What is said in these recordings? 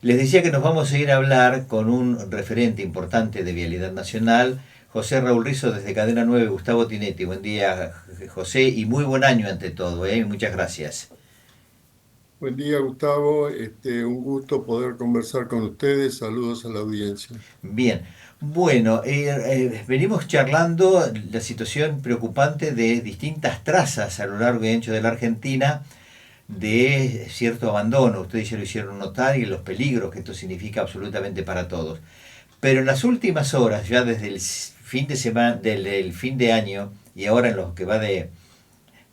Les decía que nos vamos a ir a hablar con un referente importante de Vialidad Nacional, José Raúl Rizo desde Cadena 9, Gustavo Tinetti. Buen día, José, y muy buen año ante todo, ¿eh? Muchas gracias. Buen día, Gustavo. Un gusto poder conversar con ustedes. Saludos a la audiencia. Bien, bueno, venimos charlando la situación preocupante de distintas trazas a lo largo y ancho de la Argentina de cierto abandono. Ustedes ya lo hicieron notar y los peligros que esto significa absolutamente para todos. Pero en las últimas horas, ya desde el fin de semana, del fin de año y ahora en lo que va de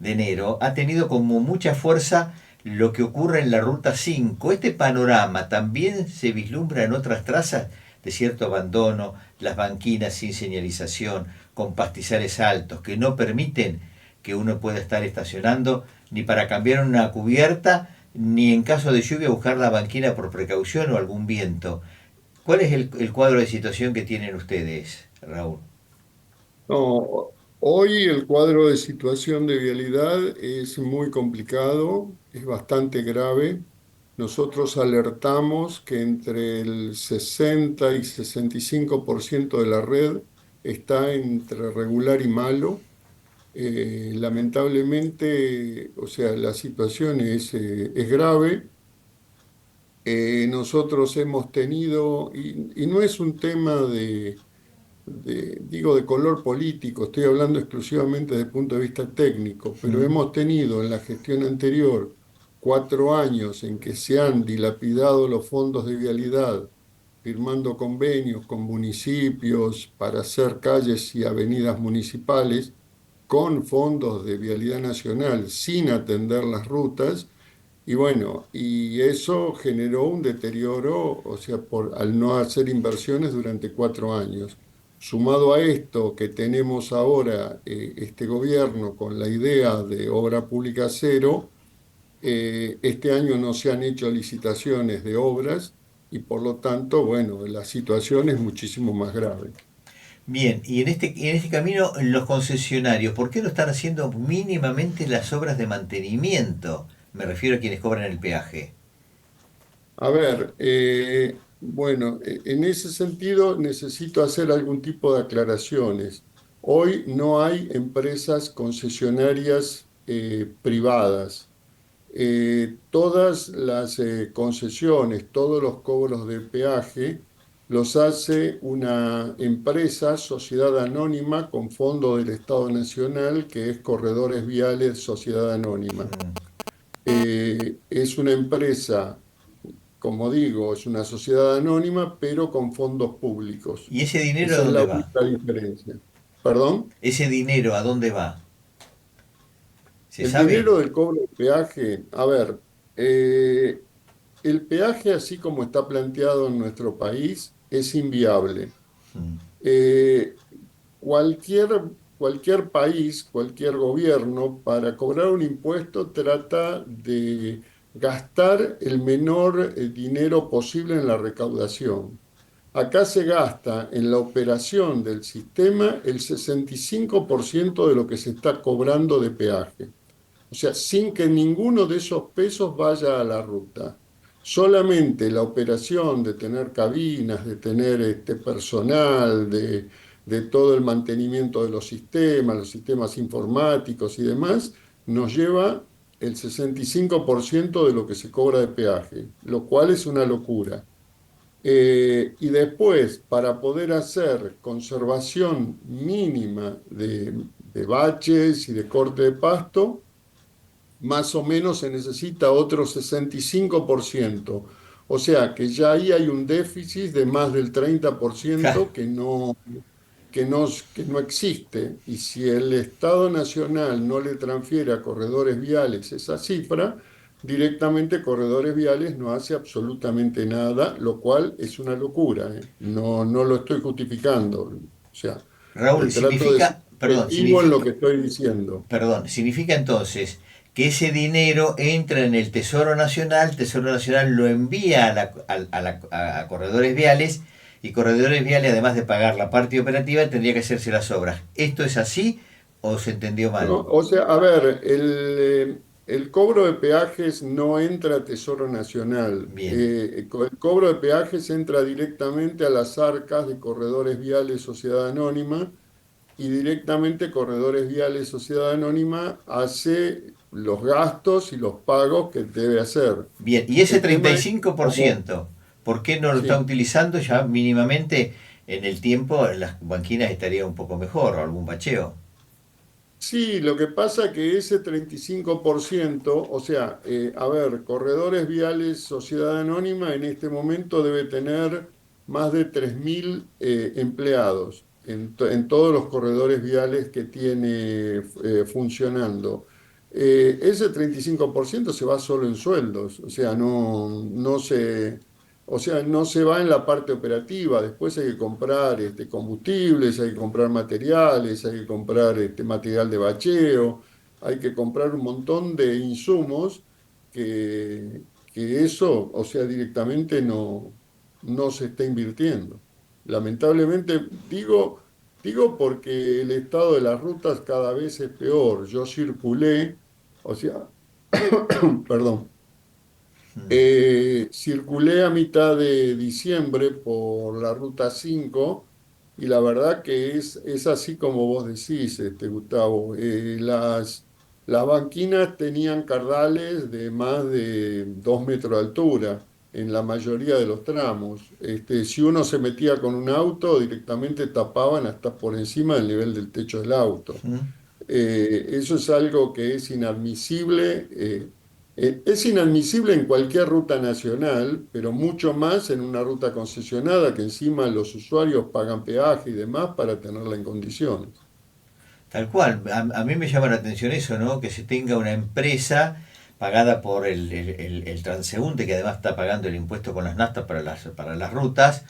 enero, ha tenido como mucha fuerza lo que ocurre en la Ruta 5. Este panorama también se vislumbra en otras trazas de cierto abandono, las banquinas sin señalización, con pastizales altos, que no permiten que uno pueda estar estacionando ni para cambiar una cubierta, ni en caso de lluvia buscar la banquina por precaución o algún viento. ¿Cuál es el cuadro de situación que tienen ustedes, Raúl? No, hoy el cuadro de situación de vialidad es muy complicado, es bastante grave. Nosotros alertamos que entre el 60 y 65% de la red está entre regular y malo. Lamentablemente, o sea, la situación es grave. Nosotros hemos tenido, y no es un tema digo, de color político, estoy hablando exclusivamente desde el punto de vista técnico, pero ¿Mm? hemos tenido en la gestión anterior 4 años en que se han dilapidado los fondos de vialidad, firmando convenios con municipios para hacer calles y avenidas municipales con fondos de vialidad nacional sin atender las rutas. Y bueno, y eso generó un deterioro, o sea, al no hacer inversiones durante 4 años. Sumado a esto que tenemos ahora este gobierno con la idea de obra pública cero, este año no se han hecho licitaciones de obras y por lo tanto, bueno, la situación es muchísimo más grave. Bien, y en este camino, los concesionarios, ¿por qué no están haciendo mínimamente las obras de mantenimiento? Me refiero a quienes cobran el peaje. A ver, bueno, en ese sentido necesito hacer algún tipo de aclaraciones. Hoy no hay empresas concesionarias privadas. Todas las concesiones, todos los cobros de peaje los hace una empresa, sociedad anónima con fondo del Estado Nacional, que es Corredores Viales Sociedad Anónima. Es una empresa, como digo, es una sociedad anónima, pero con fondos públicos. ¿Y ese dinero a Esa es dónde la va? única diferencia. ¿Perdón? ¿Ese dinero a dónde va? ¿Se El sabe? dinero del cobro de peaje, a ver, eh, el peaje así como está planteado en nuestro país es inviable. Mm. Eh, cualquier, cualquier país, cualquier gobierno, para cobrar un impuesto trata de gastar el menor dinero posible en la recaudación. Acá se gasta en la operación del sistema el 65% de lo que se está cobrando de peaje. O sea, sin que ninguno de esos pesos vaya a la ruta. Solamente la operación de tener cabinas, de tener personal, de todo el mantenimiento de los sistemas informáticos y demás, nos lleva el 65% de lo que se cobra de peaje, lo cual es una locura. Y después, para poder hacer conservación mínima de baches y de corte de pasto, más o menos se necesita otro 65%. O sea que ya ahí hay un déficit de más del Ja. 30% que no existe. Y si el Estado Nacional no le transfiere a corredores viales esa cifra, directamente corredores viales no hace absolutamente nada, lo cual es una locura, ¿eh? No, no lo estoy justificando. O sea, Raúl, trato de ser significa, perdón, objetivo en lo significa, que estoy diciendo. perdón, significa entonces que ese dinero entra en el Tesoro Nacional lo envía a Corredores Viales y Corredores Viales, además de pagar la parte operativa, tendría que hacerse las obras. ¿Esto es así o se entendió mal? ¿No? O sea, a ver, el cobro de peajes no entra a Tesoro Nacional. Bien, El cobro de peajes entra directamente a las arcas de Corredores Viales Sociedad Anónima y directamente Corredores Viales Sociedad Anónima hace los gastos y los pagos que debe hacer. bien. Y ese El treinta tema y es cinco por como, ciento, ¿por qué no lo está sí. utilizando ya mínimamente en el tiempo? Las banquinas estaría un poco mejor, o algún bacheo. Sí, lo que pasa que ese 35%, o sea, a ver, Corredores Viales Sociedad Anónima en este momento debe tener más de 3.000 empleados en todos los corredores viales que tiene funcionando. Ese 35% se va solo en sueldos, o sea, no se va en la parte operativa. Después hay que comprar combustibles, hay que comprar materiales, hay que comprar material de bacheo, hay que comprar un montón de insumos que eso, o sea, directamente no se está invirtiendo. Lamentablemente, digo porque el estado de las rutas cada vez es peor. Yo circulé, o sea, perdón. Circulé a mitad de diciembre por la Ruta 5 y la verdad que es así como vos decís, Gustavo. Las banquinas tenían cardales de más de 2 metros de altura en la mayoría de los tramos. Si uno se metía con un auto, directamente tapaban hasta por encima del nivel del techo del auto. ¿Mm? Eso es algo que es inadmisible. Es inadmisible en cualquier ruta nacional, pero mucho más en una ruta concesionada que encima los usuarios pagan peaje y demás para tenerla en condiciones. Tal cual, a mí me llama la atención eso, ¿no? Que se tenga una empresa pagada por el transeúnte, que además está pagando el impuesto con las naftas para las rutas,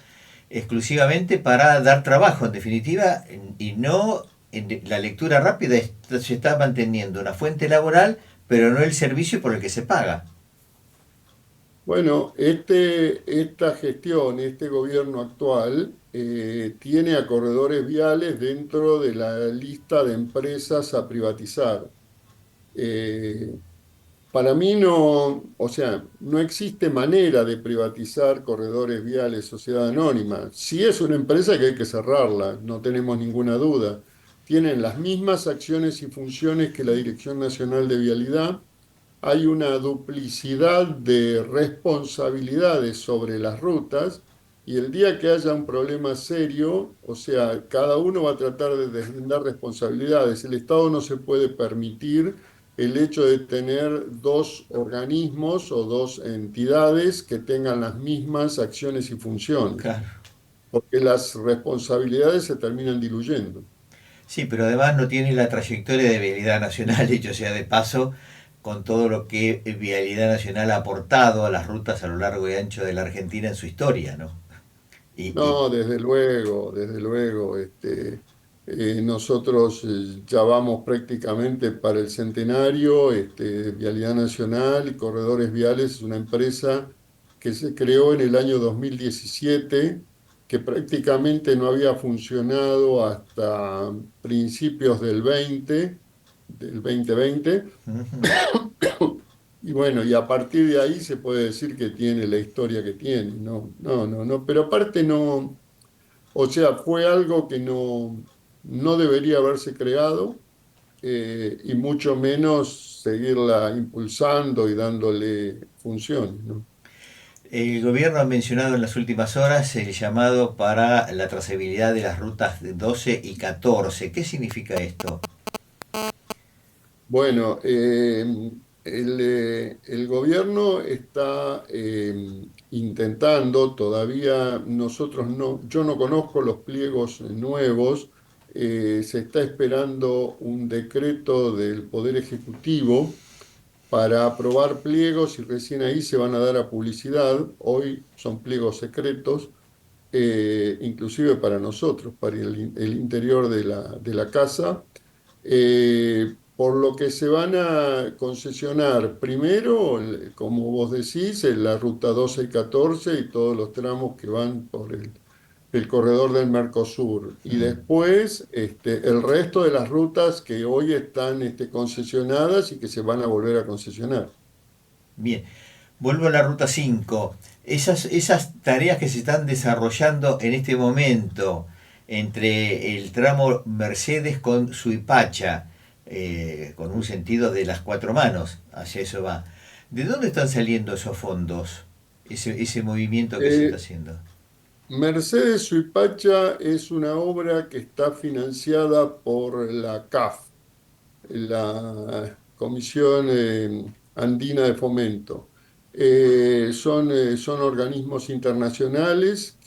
exclusivamente para dar trabajo, en definitiva, y no en la lectura rápida se está manteniendo una fuente laboral, pero no el servicio por el que se paga. Bueno, esta gestión, este gobierno actual, tiene a corredores viales dentro de la lista de empresas a privatizar. Eh, Para mí no, o sea, no existe manera de privatizar Corredores Viales Sociedad Anónima. Si es una empresa que hay que cerrarla, no tenemos ninguna duda. Tienen las mismas acciones y funciones que la Dirección Nacional de Vialidad. Hay una duplicidad de responsabilidades sobre las rutas y el día que haya un problema serio, o sea, cada uno va a tratar de deslindar responsabilidades. El Estado no se puede permitir el hecho de tener dos organismos o dos entidades que tengan las mismas acciones y funciones, Claro. porque las responsabilidades se terminan diluyendo. Sí, pero además no tiene la trayectoria de Vialidad Nacional, dicho sea de paso, con todo lo que Vialidad Nacional ha aportado a las rutas a lo largo y ancho de la Argentina en su historia, ¿no? Y No, desde luego, nosotros ya vamos prácticamente para el centenario. Vialidad Nacional y Corredores Viales es una empresa que se creó en el año 2017, que prácticamente no había funcionado hasta principios del 2020. Y bueno, y a partir de ahí se puede decir que tiene la historia que tiene. No, no, no, no, pero aparte no. O sea, fue algo que no debería haberse creado, y mucho menos seguirla impulsando y dándole funciones, ¿no? el gobierno ha mencionado en las últimas horas el llamado para la trazabilidad de las rutas de 12 y 14. ¿Qué significa esto? Bueno, el gobierno está intentando, todavía nosotros no, yo no conozco los pliegos nuevos. Se está esperando un decreto del Poder Ejecutivo para aprobar pliegos y recién ahí se van a dar a publicidad. Hoy son pliegos secretos, inclusive para nosotros, para el interior de la casa. Por lo que se van a concesionar primero, como vos decís, en la ruta 12 y 14 y todos los tramos que van el corredor del Mercosur. Y Mm, después el resto de las rutas que hoy están concesionadas y que se van a volver a concesionar. bien, vuelvo a la ruta 5. Esas tareas que se están desarrollando en este momento entre el tramo Mercedes con Suipacha, con un sentido de las cuatro manos, hacia eso va. ¿De dónde están saliendo esos fondos? Ese movimiento que se está Eh, haciendo. Mercedes Suipacha es una obra que está financiada por la CAF, la Comisión Andina de Fomento. Son organismos internacionales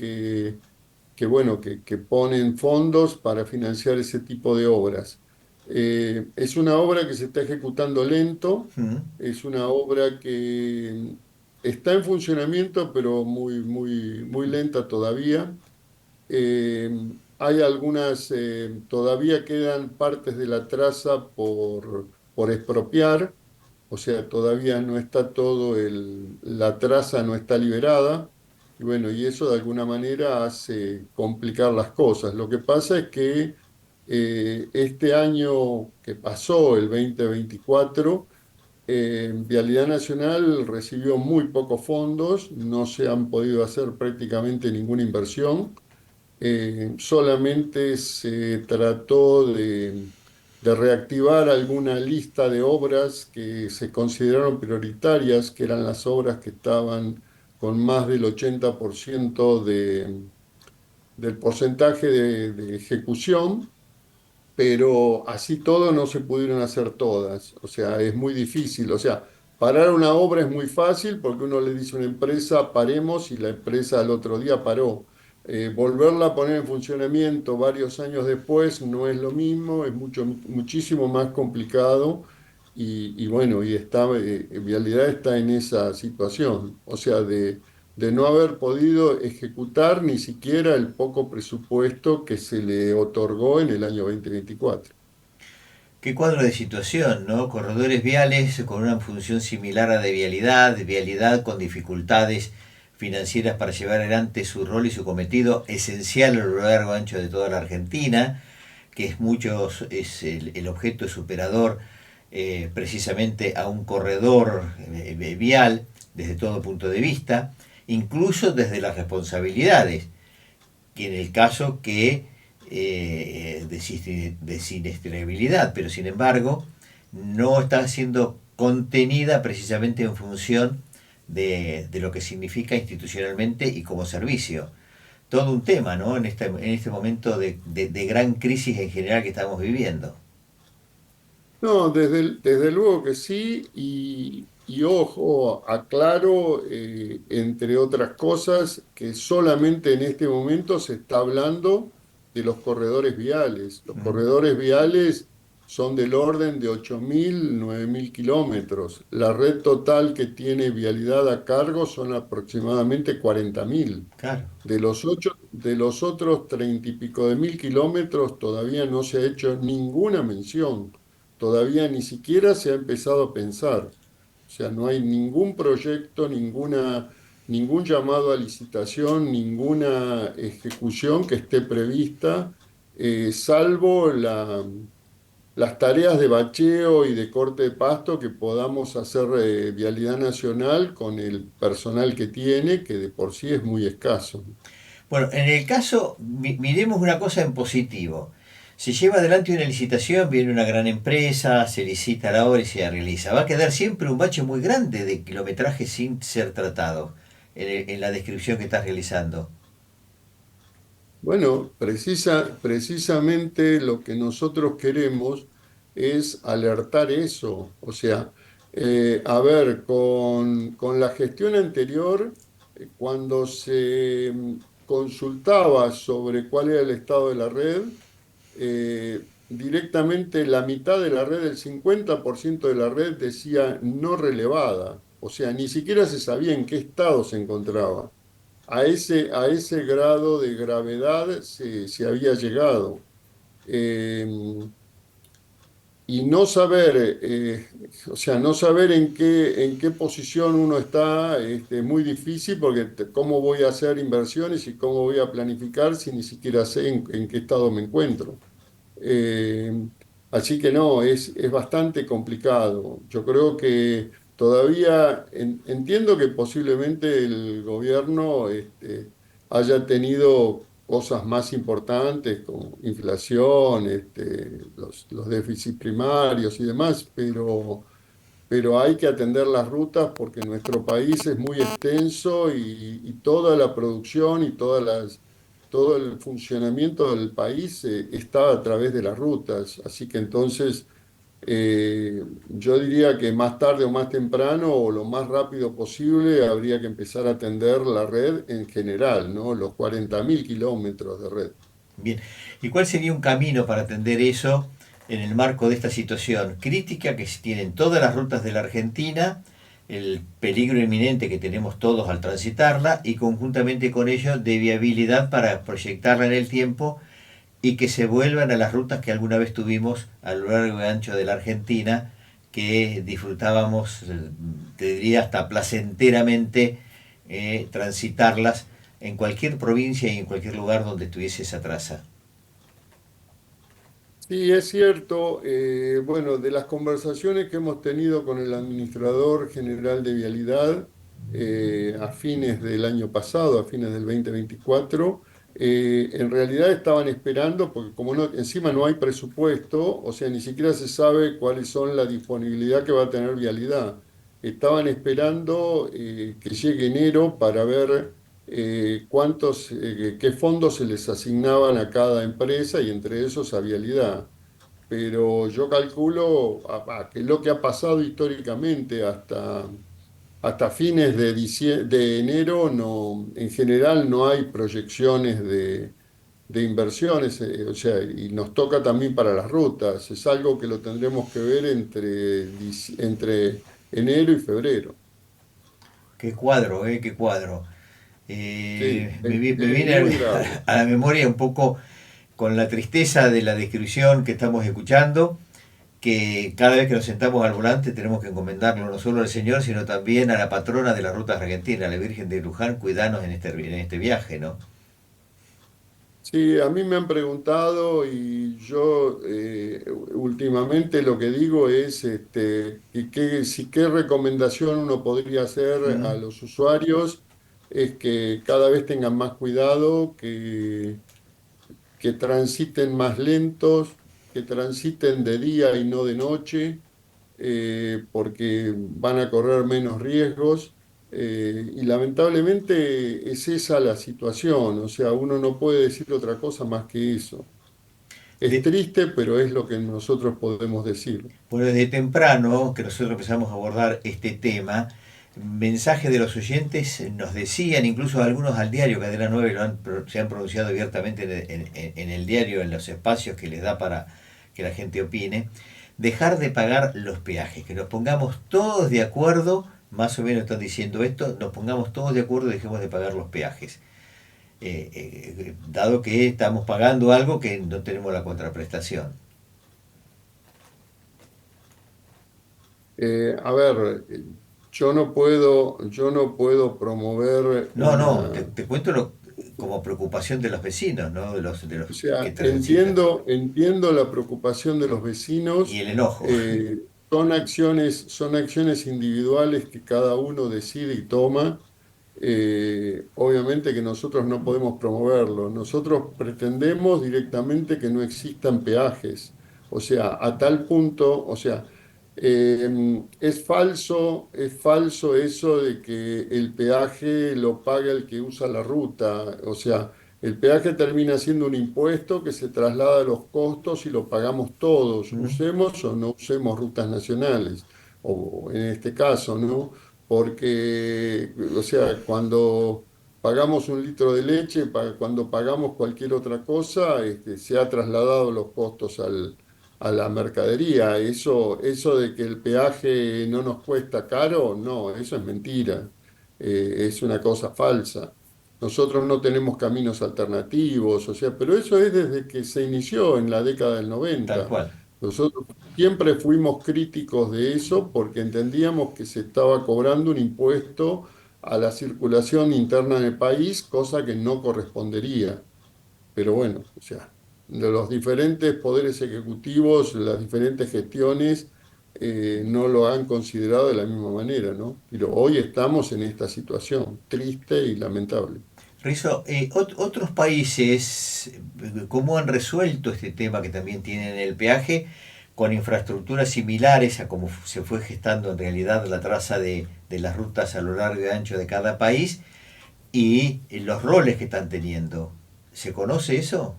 bueno, que ponen fondos para financiar ese tipo de obras. Es una obra que se está ejecutando lento, Mm, es una obra que está en funcionamiento, pero muy lenta todavía. Eh, Hay todavía quedan partes de la traza por expropiar, o sea, todavía no está la traza no está liberada, y bueno, y eso de alguna manera hace complicar las cosas. Lo que pasa es que este año que pasó, el 2024, Vialidad Nacional recibió muy pocos fondos, no se han podido hacer prácticamente ninguna inversión. Solamente se trató de reactivar alguna lista de obras que se consideraron prioritarias, que eran las obras que estaban con más del 80% del porcentaje de ejecución, pero así todo no se pudieron hacer todas. O sea, es muy difícil. O sea, parar una obra es muy fácil porque uno le dice a una empresa, paremos, y la empresa al otro día paró. Volverla a poner en funcionamiento varios años después no es lo mismo, es muchísimo más complicado. Y bueno, Vialidad está en esa situación. O sea, de no haber podido ejecutar ni siquiera el poco presupuesto que se le otorgó en el año 2024. Qué cuadro de situación, ¿no? Corredores viales con una función similar a de vialidad con dificultades financieras para llevar adelante su rol y su cometido esencial a lo largo y ancho de toda la Argentina, que es el objeto superador precisamente a un corredor vial desde todo punto de vista, incluso desde las responsabilidades que en el caso que de siniestrabilidad, pero sin embargo no está siendo contenida precisamente en función de lo que significa institucionalmente y como servicio. Todo un tema, ¿no? En este momento de gran crisis en general que estamos viviendo. No, desde luego que sí, y ojo, aclaro, entre otras cosas, que solamente en este momento se está hablando de los corredores viales. Los Mm, corredores viales son del orden de 8.000, 9.000 kilómetros. La red total que tiene Vialidad a cargo son aproximadamente 40.000. claro. De los otros 30 y pico de mil kilómetros todavía no se ha hecho ninguna mención, todavía ni siquiera se ha empezado a pensar. O sea, no hay ningún proyecto, ningún llamado a licitación, ninguna ejecución que esté prevista, salvo las tareas de bacheo y de corte de pasto que podamos hacer Vialidad Nacional con el personal que tiene, que de por sí es muy escaso. Bueno, en el caso, miremos una cosa en positivo. Se lleva adelante una licitación, viene una gran empresa, se licita la obra y se realiza. Va a quedar siempre un bache muy grande de kilometraje sin ser tratado en la descripción que estás realizando. Bueno, precisamente lo que nosotros queremos es alertar eso. O sea, a ver, con la gestión anterior, cuando se consultaba sobre cuál era el estado de la red, directamente la mitad de la red, el 50% de la red decía no relevada. O sea, ni siquiera se sabía en qué estado se encontraba. A ese grado de gravedad se había llegado. Eh, y no saber, o sea, no saber en qué posición uno está, es muy difícil porque cómo voy a hacer inversiones y cómo voy a planificar si ni siquiera sé en qué estado me encuentro. Eh, Así que no, es bastante complicado. Yo creo que todavía entiendo que posiblemente el gobierno haya tenido cosas más importantes como inflación, los déficits primarios y demás, pero hay que atender las rutas porque nuestro país es muy extenso y toda la producción y todo el funcionamiento del país está a través de las rutas. Así que entonces yo diría que más tarde o más temprano o lo más rápido posible habría que empezar a atender la red en general, ¿no? Los 40.000 kilómetros de red. Bien, ¿y cuál sería un camino para atender eso en el marco de esta situación crítica que se tienen todas las rutas de la Argentina, el peligro inminente que tenemos todos al transitarla y conjuntamente con ello de viabilidad para proyectarla en el tiempo y que se vuelvan a las rutas que alguna vez tuvimos a lo largo y ancho de la Argentina, que disfrutábamos, te diría, hasta placenteramente transitarlas en cualquier provincia y en cualquier lugar donde estuviese esa traza. Sí, es cierto. Bueno, de las conversaciones que hemos tenido con el administrador general de Vialidad a fines del año pasado, a fines del 2024, en realidad estaban esperando, porque como encima no hay presupuesto, o sea, ni siquiera se sabe cuáles son la disponibilidad que va a tener Vialidad. Estaban esperando que llegue enero para ver qué fondos se les asignaban a cada empresa y entre esos a Vialidad. Pero yo calculo que lo que ha pasado históricamente hasta fines de enero, no, en general no hay proyecciones de inversiones, o sea, y nos toca también para las rutas. Es algo que lo tendremos que ver entre enero y febrero. Qué cuadro, qué cuadro. Sí, Me es viene muy grave. a la memoria un poco con la tristeza de la descripción que estamos escuchando, que cada vez que nos sentamos al volante tenemos que encomendarlo no solo al Señor, sino también a la patrona de las rutas argentinas, la Virgen de Luján, cuidanos en este viaje, ¿no? Sí, a mí me han preguntado y yo últimamente lo que digo es qué recomendación uno podría hacer a Mm. los usuarios es que cada vez tengan más cuidado, que transiten más lentos, que transiten de día y no de noche, porque van a correr menos riesgos. Y lamentablemente es esa la situación, o sea, uno no puede decir otra cosa más que eso. Es De, triste, pero es lo que nosotros podemos decir. bueno, desde temprano que nosotros empezamos a abordar este tema, mensajes de los oyentes nos decían, incluso algunos al diario, Cadena 9 se han pronunciado abiertamente en el diario, en los espacios que les da para que la gente opine, dejar de pagar los peajes, que nos pongamos todos de acuerdo, más o menos están diciendo esto, nos pongamos todos de acuerdo y dejemos de pagar los peajes. Dado que estamos pagando algo que no tenemos la contraprestación. A ver, yo no puedo promover No, no, una. te cuento como preocupación de los vecinos, ¿no? De los O que sea, transitan. entiendo la preocupación de los Y vecinos. el enojo. Son acciones individuales que cada uno decide y toma. Obviamente que nosotros no podemos promoverlo. Nosotros pretendemos directamente que no existan peajes. O sea, a tal punto, o sea, es falso eso de que el peaje lo paga el que usa la ruta. O sea, el peaje termina siendo un impuesto que se traslada a los costos y lo pagamos todos, ¿Mm? usemos o no usemos rutas nacionales, o en este caso, ¿no? Porque, o sea, cuando pagamos un litro de leche, cuando pagamos cualquier otra cosa, se ha trasladado los costos a la mercadería. Eso de que el peaje no nos cuesta caro, no, eso es mentira. Es una cosa falsa. Nosotros no tenemos caminos alternativos, o sea, pero eso es desde que se inició en la década del Tal 90. cual. Nosotros siempre fuimos críticos de eso porque entendíamos que se estaba cobrando un impuesto a la circulación interna en el país, cosa que no correspondería. Pero bueno, o sea, de los diferentes poderes ejecutivos, las diferentes gestiones, no lo han considerado de la misma manera, ¿no? Pero hoy estamos en esta situación triste y lamentable. Rizo, otros países, ¿cómo han resuelto este tema que también tienen el peaje con infraestructuras similares a cómo se fue gestando en realidad la traza de las rutas a lo largo y ancho de cada país y los roles que están teniendo? ¿Se conoce eso?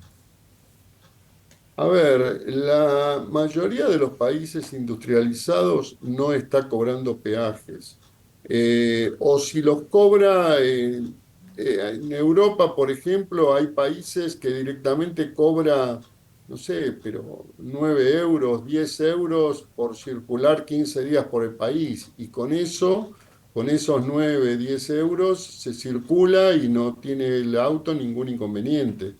A ver, la mayoría de los países industrializados no está cobrando peajes. O si los cobra, en Europa, por ejemplo, hay países que directamente cobra, no sé, pero 9 euros, 10 euros por circular 15 días por el país. Y con eso, con esos 9, 10 euros, se circula y no tiene el auto ningún inconveniente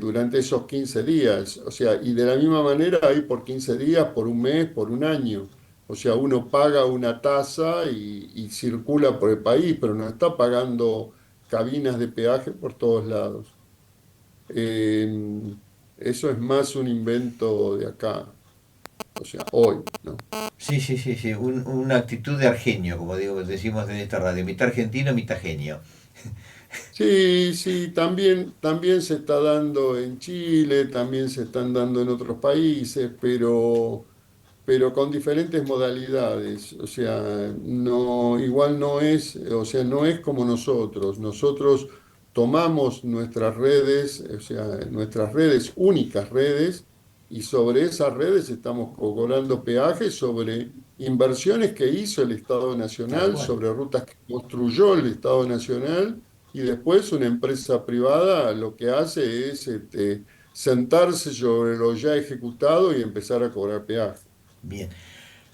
durante esos 15 días. O sea, y de la misma manera hay por 15 días, por un mes, por un año. O sea, uno paga una tasa y circula por el país, pero no está pagando cabinas de peaje por todos lados. Eh, Eso es más un invento de acá, o sea, hoy, ¿no? Sí, sí, sí, sí, una actitud de argenio, como digo, decimos en esta radio, mitad argentino, mitad genio. Sí, sí, también se está dando en Chile, también se están dando en otros países, pero con diferentes modalidades. O sea, no, igual no es, o sea, no es como nosotros. Nosotros tomamos nuestras redes, o sea, nuestras redes, únicas redes, y sobre esas redes estamos cobrando peajes sobre inversiones que hizo el Estado Tal Nacional, cual. sobre rutas que construyó el Estado Nacional, y después una empresa privada lo que hace es sentarse sobre lo ya ejecutado y empezar a cobrar peaje. Bien.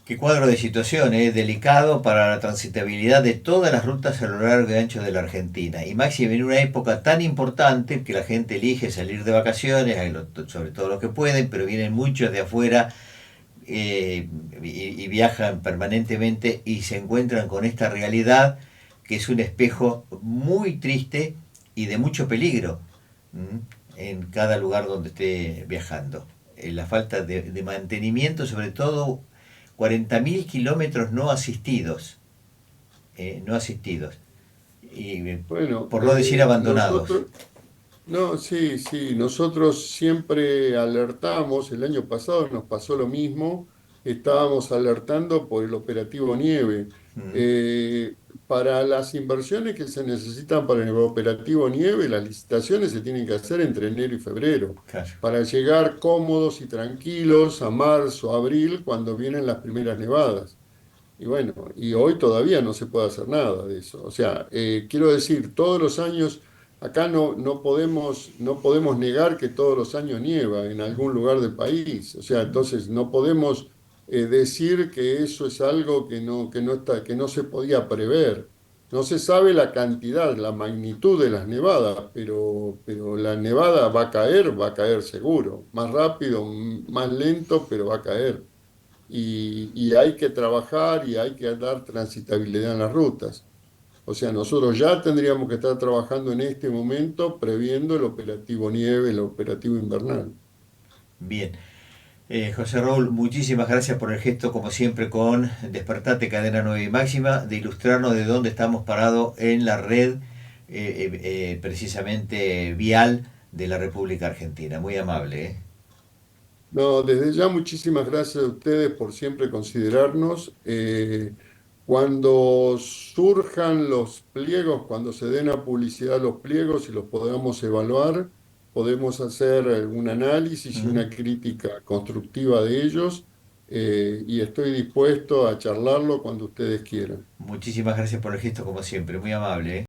Qué cuadro de situación, delicado para la transitabilidad de todas las rutas a lo largo y ancho de la Argentina. Y máximo en una época tan importante que la gente elige salir de vacaciones, sobre todo los que pueden, pero vienen muchos de afuera y viajan permanentemente y se encuentran con esta realidad que es un espejo muy triste y de mucho peligro, ¿m? En cada lugar donde esté viajando. La falta de mantenimiento, sobre todo 40.000 kilómetros no asistidos, no asistidos, y Bueno, por no decir abandonados. nosotros, no, sí, sí, nosotros siempre alertamos, el año pasado nos pasó lo mismo, estábamos alertando por el operativo nieve. Mm, Eh, para las inversiones que se necesitan para el operativo nieve, las licitaciones se tienen que hacer entre enero y febrero, claro. para llegar cómodos y tranquilos a marzo, abril, cuando vienen las primeras nevadas. Y bueno, y hoy todavía no se puede hacer nada de eso. O sea, quiero decir, todos los años, acá no podemos negar que todos los años nieva en algún lugar del país. O sea, entonces no podemos decir que eso es algo que no se podía prever. No se sabe la cantidad, la magnitud de las nevadas, pero la nevada va a caer seguro. Más rápido, más lento, pero va a caer y hay que trabajar y hay que dar transitabilidad en las rutas. O sea, nosotros ya tendríamos que estar trabajando en este momento previendo el operativo nieve, el operativo invernal. Bien. José Raúl, muchísimas gracias por el gesto, como siempre, con Despertate Cadena 9 y Máxima, de ilustrarnos de dónde estamos parados en la red, precisamente vial de la República Argentina. Muy amable. No, desde ya muchísimas gracias a ustedes por siempre considerarnos. Cuando surjan los pliegos, cuando se den a publicidad los pliegos y los podamos evaluar, podemos hacer un análisis y ¿Mm? una crítica constructiva de ellos, y estoy dispuesto a charlarlo cuando ustedes quieran. Muchísimas gracias por el gesto, como siempre. Muy amable.